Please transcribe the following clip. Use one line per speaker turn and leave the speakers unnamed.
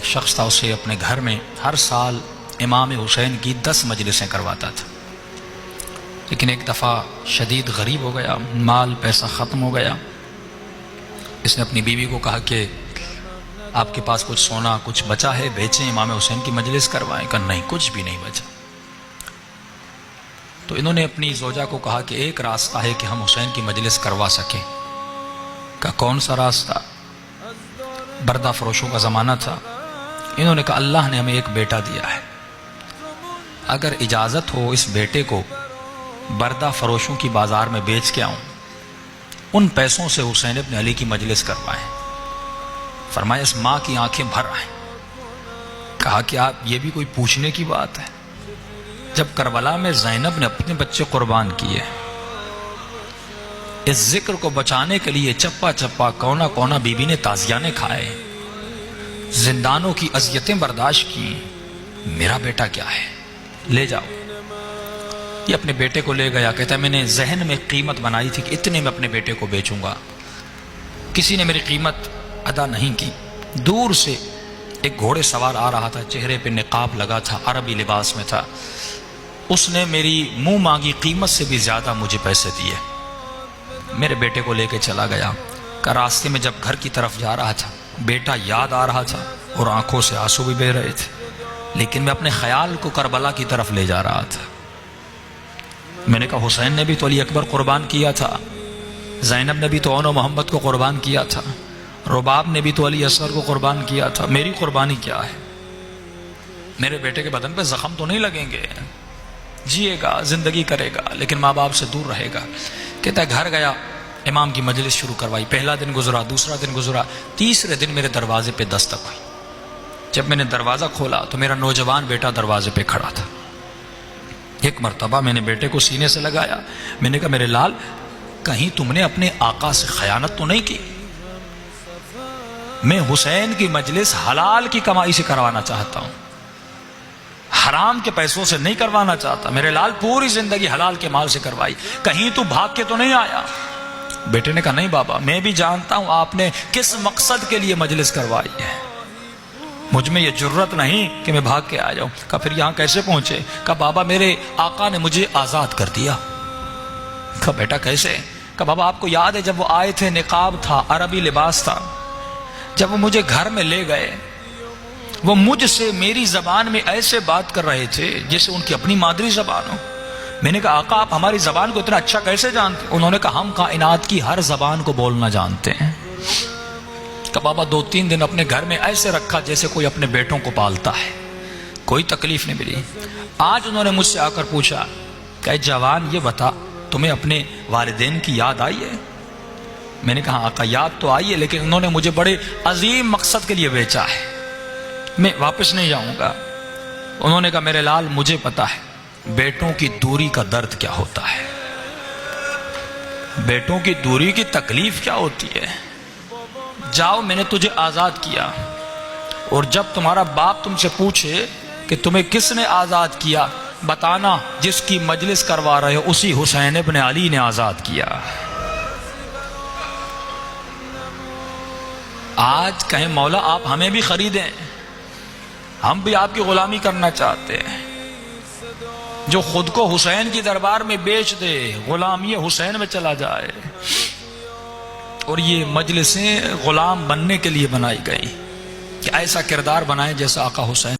ایک شخص تھا، اسے اپنے گھر میں ہر سال امام حسین کی 10 مجلسیں کرواتا تھا، لیکن ایک دفعہ شدید غریب ہو گیا، مال پیسہ ختم ہو گیا۔ اس نے اپنی بیوی کو کہا کہ آپ کے پاس کچھ سونا کچھ بچا ہے، بیچیں، امام حسین کی مجلس کروائیں۔ کہا نہیں، کچھ بھی نہیں بچا۔ تو انہوں نے اپنی زوجہ کو کہا کہ ایک راستہ ہے کہ ہم حسین کی مجلس کروا سکیں۔ کہا کون سا راستہ؟ بردہ فروشوں کا زمانہ تھا۔ انہوں نے کہا اللہ نے ہمیں ایک بیٹا دیا ہے، اگر اجازت ہو اس بیٹے کو بردہ فروشوں کی بازار میں بیچ کے آؤں، ان پیسوں سے حسین ابن علی کی مجلس کروائیں۔ فرمایا اس ماں کی آنکھیں بھر آئیں۔ کہا کہ آپ یہ بھی کوئی پوچھنے کی بات ہے؟ جب کربلا میں زینب نے اپنے بچے قربان کیے، اس ذکر کو بچانے کے لیے چپا چپا کونا کونا بی بی نے تازیانے کھائے، زندانوں کی اذیتیں برداشت کی، میرا بیٹا کیا ہے، لے جاؤ۔ یہ اپنے بیٹے کو لے گیا، کہتا ہے میں نے ذہن میں قیمت بنائی تھی کہ اتنے میں اپنے بیٹے کو بیچوں گا، کسی نے میری قیمت ادا نہیں کی۔ دور سے ایک گھوڑے سوار آ رہا تھا، چہرے پہ نقاب لگا تھا، عربی لباس میں تھا، اس نے میری منہ مانگی قیمت سے بھی زیادہ مجھے پیسے دیے، میرے بیٹے کو لے کے چلا گیا۔ کہ راستے میں جب گھر کی طرف جا رہا تھا، بیٹا یاد آ رہا تھا اور آنکھوں سے آنسو بھی بہہ رہے تھے، لیکن میں اپنے خیال کو کربلا کی طرف لے جا رہا تھا۔ میں نے کہا حسین نے بھی تو علی اکبر قربان کیا تھا، زینب نے بھی تو اون و محمد کو قربان کیا تھا، رباب نے بھی تو علی اصغر کو قربان کیا تھا، میری قربانی کیا ہے؟ میرے بیٹے کے بدن پہ زخم تو نہیں لگیں گے، جیے گا، زندگی کرے گا، لیکن ماں باپ سے دور رہے گا۔ کہتا ہے گھر گیا، امام کی مجلس شروع کروائی، پہلا دن گزرا، دوسرا دن گزرا، تیسرے دن میرے دروازے پہ دستک ہوئی۔ جب میں نے دروازہ کھولا تو میرا نوجوان بیٹا دروازے پہ کھڑا تھا۔ ایک مرتبہ میں نے بیٹے کو سینے سے لگایا، میں نے کہا میرے لال، کہیں تم نے اپنے آقا سے خیانت تو نہیں کی؟ میں حسین کی مجلس حلال کی کمائی سے کروانا چاہتا ہوں، حرام کے پیسوں سے نہیں کروانا چاہتا۔ میرے لال پوری زندگی حلال کے مال سے کروائی، کہیں تو بھاگ کے تو نہیں آیا؟ بیٹے نے کہا نہیں بابا، میں بھی جانتا ہوں آپ نے کس مقصد کے لیے مجلس کروائی ہے، مجھ میں یہ جرت نہیں کہ میں بھاگ کے آ جاؤں۔ کہا پھر یہاں کیسے پہنچے؟ کہا بابا میرے آقا نے مجھے آزاد کر دیا۔ کہا بیٹا کیسے؟ کہا بابا آپ کو یاد ہے جب وہ آئے تھے، نقاب تھا، عربی لباس تھا، جب وہ مجھے گھر میں لے گئے، وہ مجھ سے میری زبان میں ایسے بات کر رہے تھے جیسے ان کی اپنی مادری زبان ہو۔ میں نے کہا آقا آپ ہماری زبان کو اتنا اچھا کیسے جانتے؟ انہوں نے کہا ہم کائنات کی ہر زبان کو بولنا جانتے ہیں۔ کہ بابا 2-3 دن اپنے گھر میں ایسے رکھا جیسے کوئی اپنے بیٹوں کو پالتا ہے، کوئی تکلیف نہیں ملی۔ آج انہوں نے مجھ سے آ کر پوچھا کہ جوان یہ بتا تمہیں اپنے والدین کی یاد آئی ہے؟ میں نے کہا آقا یاد تو آئی ہے، لیکن انہوں نے مجھے بڑے عظیم مقصد کے لیے بیچا ہے، میں واپس نہیں جاؤں گا۔ انہوں نے کہا میرے لال مجھے پتا ہے بیٹوں کی دوری کا درد کیا ہوتا ہے، بیٹوں کی دوری کی تکلیف کیا ہوتی ہے۔ جاؤ میں نے تجھے آزاد کیا، اور جب تمہارا باپ تم سے پوچھے کہ تمہیں کس نے آزاد کیا، بتانا جس کی مجلس کروا رہے ہو اسی حسین ابن علی نے آزاد کیا۔ آج کہیں مولا آپ ہمیں بھی خریدیں، ہم بھی آپ کی غلامی کرنا چاہتے ہیں۔ جو خود کو حسین کی دربار میں بیچ دے، غلامی حسین میں چلا جائے۔ اور یہ مجلسیں غلام بننے کے لیے بنائی گئی کہ ایسا کردار بنائیں جیسا آقا حسین